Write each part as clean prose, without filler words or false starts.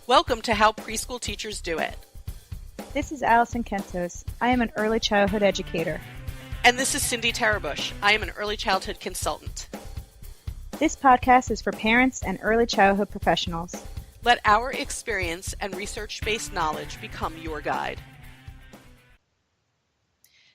Welcome to How Preschool Teachers Do It. This is Allison Kentos. I am an early childhood educator. And this is Cindy Tarabush. I am an early childhood consultant. This podcast is for parents and early childhood professionals. Let our experience and research-based knowledge become your guide.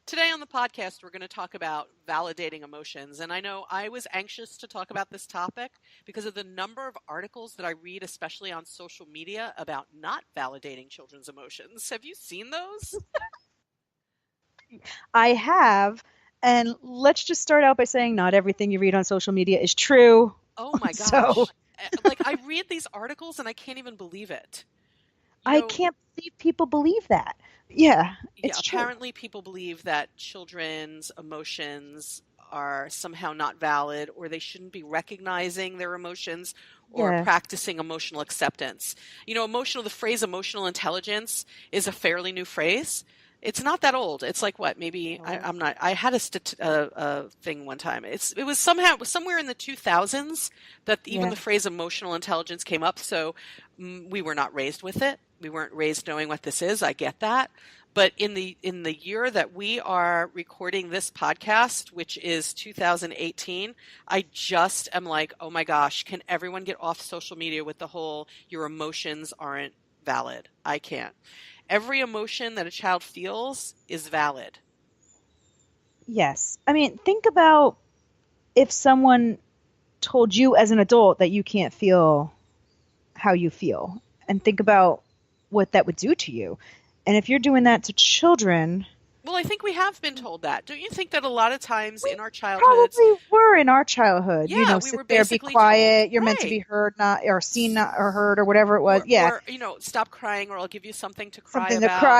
Today on the podcast, we're going to talk about validating emotions. And I know I was anxious to talk about this topic because of the number of articles that I read, especially on social media, about not validating children's emotions. Have you seen those? I have. And let's just start out by saying not everything you read on social media is true. Oh my gosh. Like, I read these articles and I can't even believe it. I can't believe people believe that. Yeah, it's true. Apparently people believe that children's emotions are somehow not valid, or they shouldn't be recognizing their emotions or practicing emotional acceptance. The phrase emotional intelligence is a fairly new phrase. It's not that old. It's like what? Maybe I had a thing one time. It was somewhere in the 2000s that even the phrase emotional intelligence came up. So we were not raised with it. We weren't raised knowing what this is. I get that. But in the year that we are recording this podcast, which is 2018, I just am like, oh my gosh, can everyone get off social media with the whole your emotions aren't valid? I can't. Every emotion that a child feels is valid. Yes. I mean, think about if someone told you as an adult that you can't feel how you feel, and think about what that would do to you. And if you're doing that to children... Well, I think we have been told that. Don't you think that a lot of times in our childhoods... probably were in our childhood. Yeah, we were there, be quiet, told, you're meant to be heard, not or seen, not or heard, or whatever it was. Or, stop crying, or I'll give you something to cry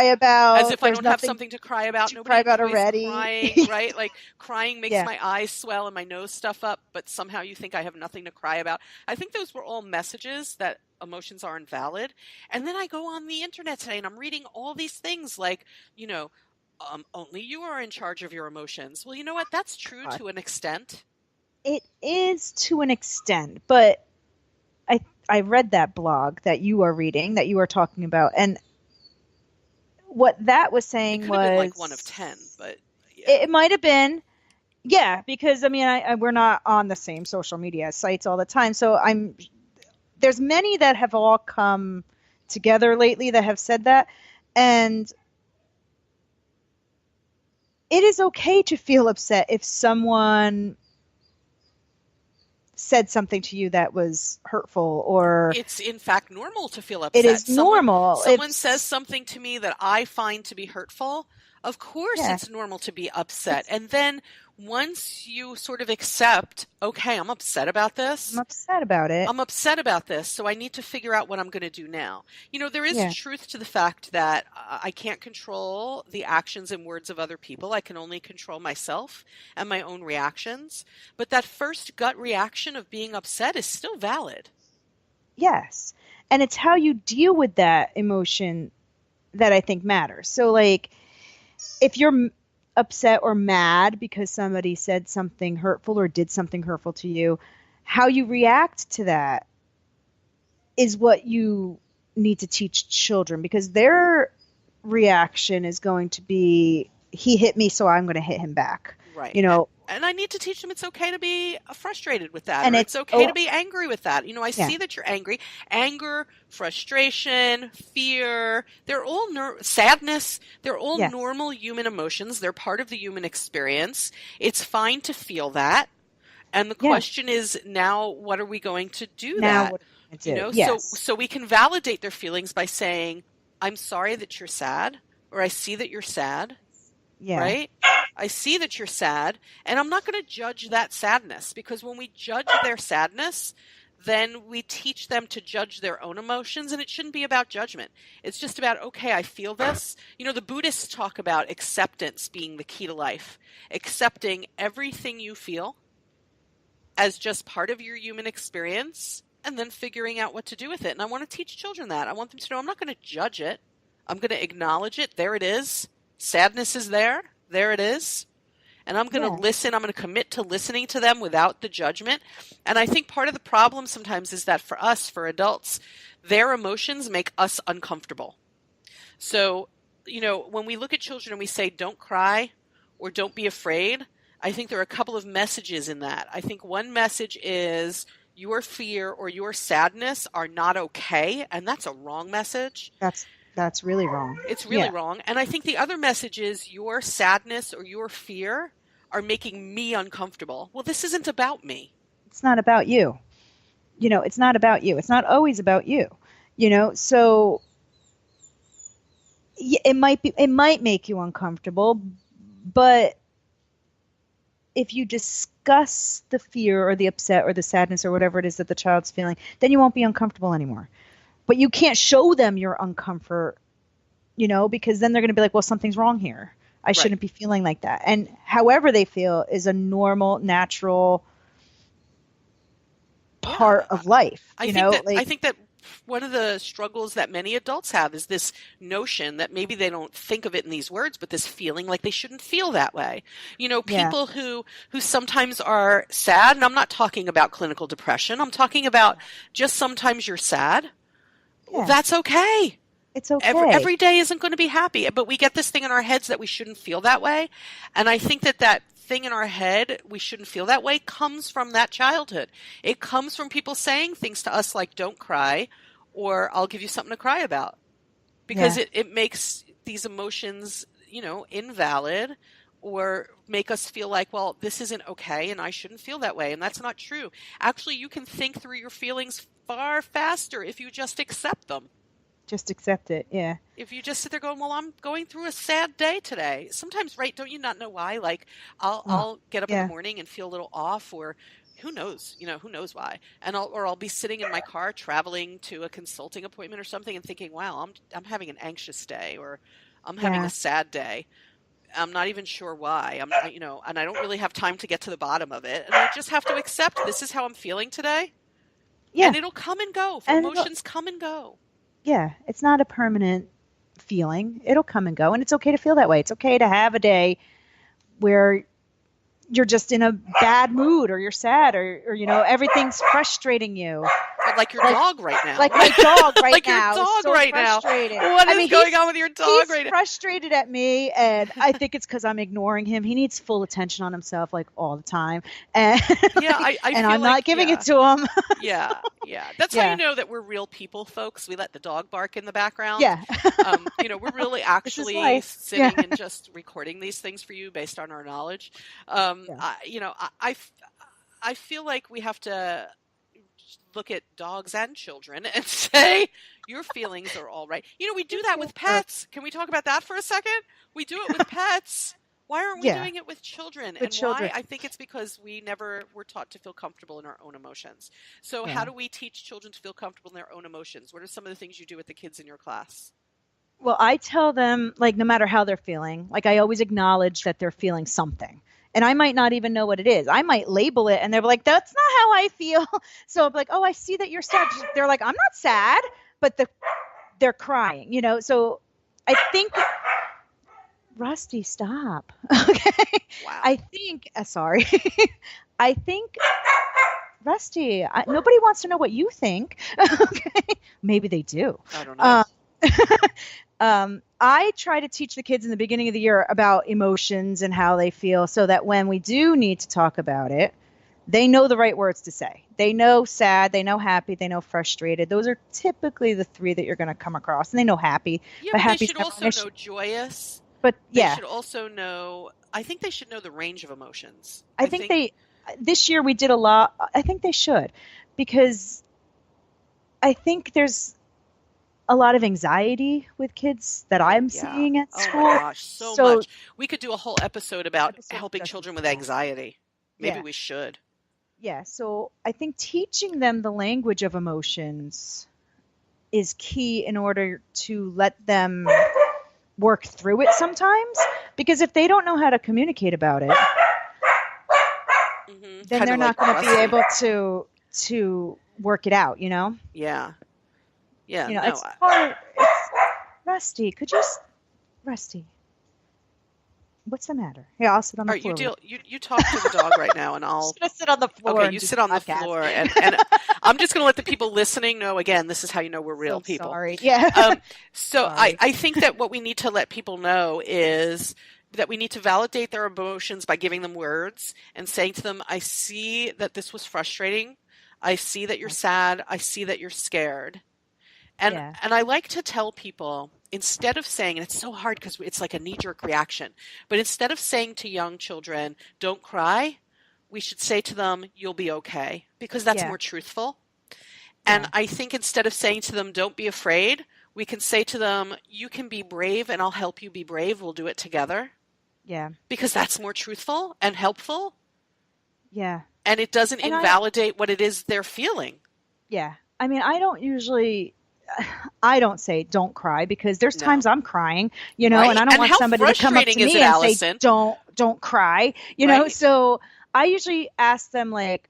about. As if I don't have something to cry about. Nobody cry about already. Crying, right? Like, crying makes my eyes swell and my nose stuff up, but somehow you think I have nothing to cry about. I think those were all messages that emotions aren't valid. And then I go on the internet today and I'm reading all these things like, only you are in charge of your emotions. Well, you know what? That's true to an extent. It is to an extent, but I read that blog that you are reading, that you are talking about, and what that was saying it was... have been like 1 of 10, but... Yeah. It might have been, because, we're not on the same social media sites all the time, so there's many that have all come together lately that have said that, and it is okay to feel upset if someone said something to you that was hurtful, or... It's in fact normal to feel upset. It is normal. Someone says something to me that I find to be hurtful. Of course it's normal to be upset. And then once you sort of accept, okay, I'm upset about this. I'm upset about it. I'm upset about this, so I need to figure out what I'm going to do now. There is truth to the fact that I can't control the actions and words of other people. I can only control myself and my own reactions. But that first gut reaction of being upset is still valid. Yes. And it's how you deal with that emotion that I think matters. So, like, if you're upset or mad because somebody said something hurtful or did something hurtful to you, how you react to that is what you need to teach children, because their reaction is going to be, he hit me, so I'm going to hit him back. Right. And I need to teach them it's okay to be frustrated with that. And it's okay to be angry with that. I see that you're angry. Anger, frustration, fear, they're all sadness. They're all normal human emotions. They're part of the human experience. It's fine to feel that. And the question is, now what are we going to do that? What are we going to do? So we can validate their feelings by saying, I'm sorry that you're sad, or I see that you're sad. Yeah. Right? I see that you're sad, and I'm not going to judge that sadness, because when we judge their sadness, then we teach them to judge their own emotions, and it shouldn't be about judgment. It's just about, okay, I feel this. The Buddhists talk about acceptance being the key to life, accepting everything you feel as just part of your human experience, and then figuring out what to do with it. And I want to teach children that. I want them to know I'm not going to judge it. I'm going to acknowledge it. There it is. Sadness is there. There it is. and I'm going to Yeah. listen. I'm going to commit to listening to them without the judgment. And I think part of the problem sometimes is that for us, for adults, their emotions make us uncomfortable. So, when we look at children and we say, don't cry or don't be afraid, I think there are a couple of messages in that. I think one message is your fear or your sadness are not okay, and that's a wrong message. That's really wrong. It's really wrong. And I think the other message is your sadness or your fear are making me uncomfortable. Well, this isn't about me. It's not about you. It's not about you. It's not always about you. So it might make you uncomfortable, but if you discuss the fear or the upset or the sadness or whatever it is that the child's feeling, then you won't be uncomfortable anymore. But you can't show them your uncomfort, because then they're going to be like, well, something's wrong here. I shouldn't be feeling like that. And however they feel is a normal, natural part of life. I think that one of the struggles that many adults have is this notion that maybe they don't think of it in these words, but this feeling like they shouldn't feel that way. People who sometimes are sad, and I'm not talking about clinical depression. I'm talking about just sometimes you're sad. Yeah. Well, that's okay. It's okay. Every day isn't going to be happy, but we get this thing in our heads that we shouldn't feel that way. And I think that thing in our head, we shouldn't feel that way, comes from that childhood. It comes from people saying things to us like, don't cry, or I'll give you something to cry about. Because it makes these emotions, invalid, or make us feel like, well, this isn't okay and I shouldn't feel that way. And that's not true. Actually, you can think through your feelings far faster if you just accept them. Just accept it, yeah. If you just sit there going, well, I'm going through a sad day today. Sometimes, right, don't you not know why? Like, I'll get up in the morning and feel a little off, or who knows why. And I'll be sitting in my car traveling to a consulting appointment or something and thinking, wow, I'm having an anxious day, or I'm having a sad day. I'm not even sure why. And I don't really have time to get to the bottom of it. And I just have to accept this is how I'm feeling today. Yeah. And it'll come and go. Emotions come and go. Yeah, it's not a permanent feeling. It'll come and go, and it's okay to feel that way. It's okay to have a day where you're just in a bad mood, or you're sad, or everything's frustrating you. Like your dog right now. Like my dog right like now. Your dog so right frustrated. now. What is going on with your dog right now? He's frustrated at me, and I think it's because I'm ignoring him. He needs full attention on himself, like all the time. And I and feel I'm not giving it to him. Yeah. That's how you know that we're real people, folks. We let the dog bark in the background. Yeah. We're really actually sitting and just recording these things for you based on our knowledge. I feel like we have to look at dogs and children and say your feelings are all right. We do that with pets. Can we talk about that for a second? We do it with pets. Why aren't we doing it with children? Why? I think it's because we never were taught to feel comfortable in our own emotions. So how do we teach children to feel comfortable in their own emotions? What are some of the things you do with the kids in your class? Well, I tell them, like, no matter how they're feeling, like, I always acknowledge that they're feeling something. And I might not even know what it is. I might label it, and they're like, that's not how I feel. So I'm like, oh, I see that you're sad. They're like, I'm not sad, but they're crying, So I think, Rusty, stop. Okay. Wow. I think, sorry. I think, Rusty, nobody wants to know what you think. Okay. Maybe they do. I don't know. I try to teach the kids in the beginning of the year about emotions and how they feel, so that when we do need to talk about it, they know the right words to say. They know sad, they know happy, they know frustrated. Those are typically the three that you're going to come across. And they know happy. Yeah, but they should also know joyous. But they should also know, I think they should know the range of emotions. I think this year we did a lot. I think they should, because I think there's a lot of anxiety with kids that I'm seeing at school. Oh my gosh, so much. We could do a whole episode about helping children with anxiety. Maybe we should. Yeah, so I think teaching them the language of emotions is key in order to let them work through it sometimes. Because if they don't know how to communicate about it, then they're not going to be able to work it out, Yeah. Yeah. It's hard. Rusty, could you... Rusty. What's the matter? Yeah, I'll sit on the All right, floor. you talk to the dog right now, and I'm I'll. just gonna sit on the floor. Okay, and you do sit the on the podcast. floor, and I'm just going to let the people listening know, again, this is how you know we're real So people. sorry. Yeah. So Sorry. I think that what we need to let people know is that we need to validate their emotions by giving them words and saying to them, I see that this was frustrating. I see that you're sad. I see that you're scared. And Yeah. I like to tell people, instead of saying, and it's so hard because it's like a knee-jerk reaction, but instead of saying to young children, don't cry, we should say to them, you'll be okay, because that's Yeah. more truthful. And Yeah. I think instead of saying to them, don't be afraid, we can say to them, you can be brave and I'll help you be brave. We'll do it together. Yeah. Because that's more truthful and helpful. Yeah. And it doesn't invalidate what it is they're feeling. Yeah. I mean, I don't say don't cry, because there's times I'm crying, you know, Right. and I don't want somebody to come up to me and say, don't cry, you know? So I usually ask them, like,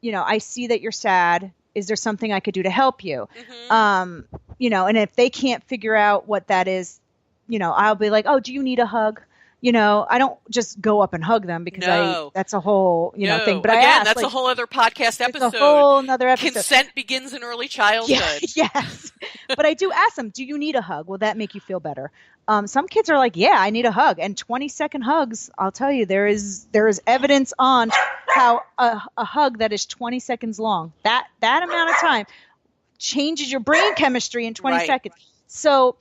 you know, I see that you're sad. Is there something I could do to help you? Mm-hmm. You know, and if they can't figure out what that is, you know, I'll be like, oh, do you need a hug? You know, I don't just go up and hug them, because that's a whole, you know, thing. But again, that's like, a whole other podcast episode. It's a whole other episode. Consent begins in early childhood. Yes. But I do ask them, do you need a hug? Will that make you feel better? Some kids are like, yeah, I need a hug. And 20-second hugs, I'll tell you, there is evidence on how a hug that is 20 seconds long, that amount of time changes your brain chemistry in 20 seconds. So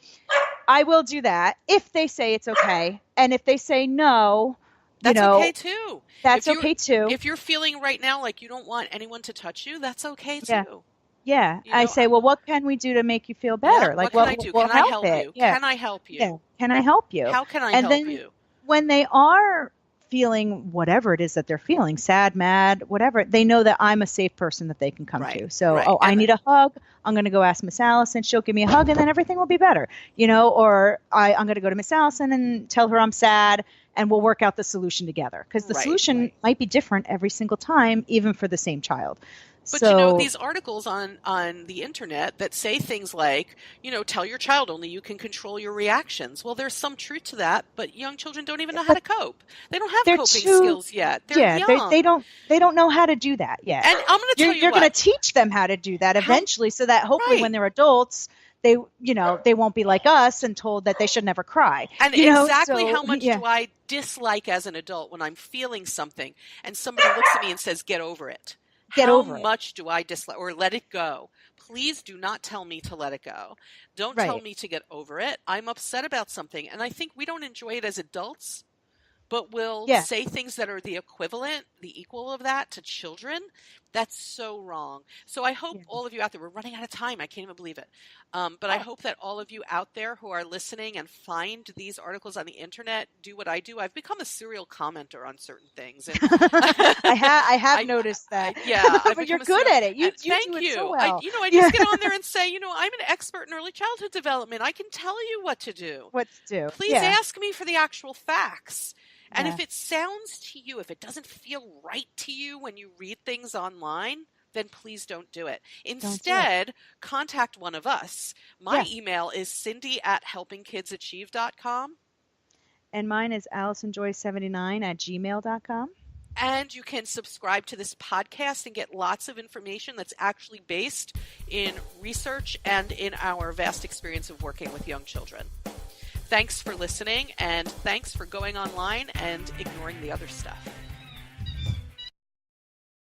I will do that if they say it's okay. And if they say no, that's okay too. That's okay too. If you're feeling right now like you don't want anyone to touch you, that's okay too. Yeah. Yeah. I say, well, what can we do to make you feel better? Yeah, like, what can I do? Can I help you? Yeah. Can I help you? Yeah. Can I help you? How can I help you? And then when they are feeling whatever it is that they're feeling, sad, mad, whatever, they know that I'm a safe person that they can come to. So, I need a hug. I'm going to go ask Miss Allison. She'll give me a hug, and then everything will be better, you know, or I'm going to go to Miss Allison and tell her I'm sad, and we'll work out the solution together, because the solution might be different every single time, even for the same child. But you know, these articles on the internet that say things like, you know, tell your child only you can control your reactions. Well, there's some truth to that, but young children don't even know how to cope. They don't have coping skills yet. They're young. They don't know how to do that yet. And I'm going to tell you you're going to teach them how to do that eventually, so that hopefully when they're adults, they won't be like us and told that they should never cry. And how much do I dislike as an adult when I'm feeling something and somebody looks at me and says, get over it? How much do I dislike, or let it go? Please do not tell me to let it go. Don't tell me to get over it. I'm upset about something. And I think we don't enjoy it as adults, but we'll say things that are the equivalent, the equal of that to children. That's so wrong. So I hope all of you out there, we're running out of time. I can't even believe it. But I hope that all of you out there who are listening and find these articles on the internet, do what I do. I've become a serial commenter on certain things. And I have noticed that. But you're good at it. You thank do it you. so well. I just get on there and say, I'm an expert in early childhood development. I can tell you what to do. Please ask me for the actual facts. And if it sounds to you, if it doesn't feel right to you when you read things online, then please don't do it. Instead, contact one of us. My email is cindy@helpingkidsachieve.com. And mine is AllisonJoy79@gmail.com. And you can subscribe to this podcast and get lots of information that's actually based in research and in our vast experience of working with young children. Thanks for listening, and thanks for going online and ignoring the other stuff.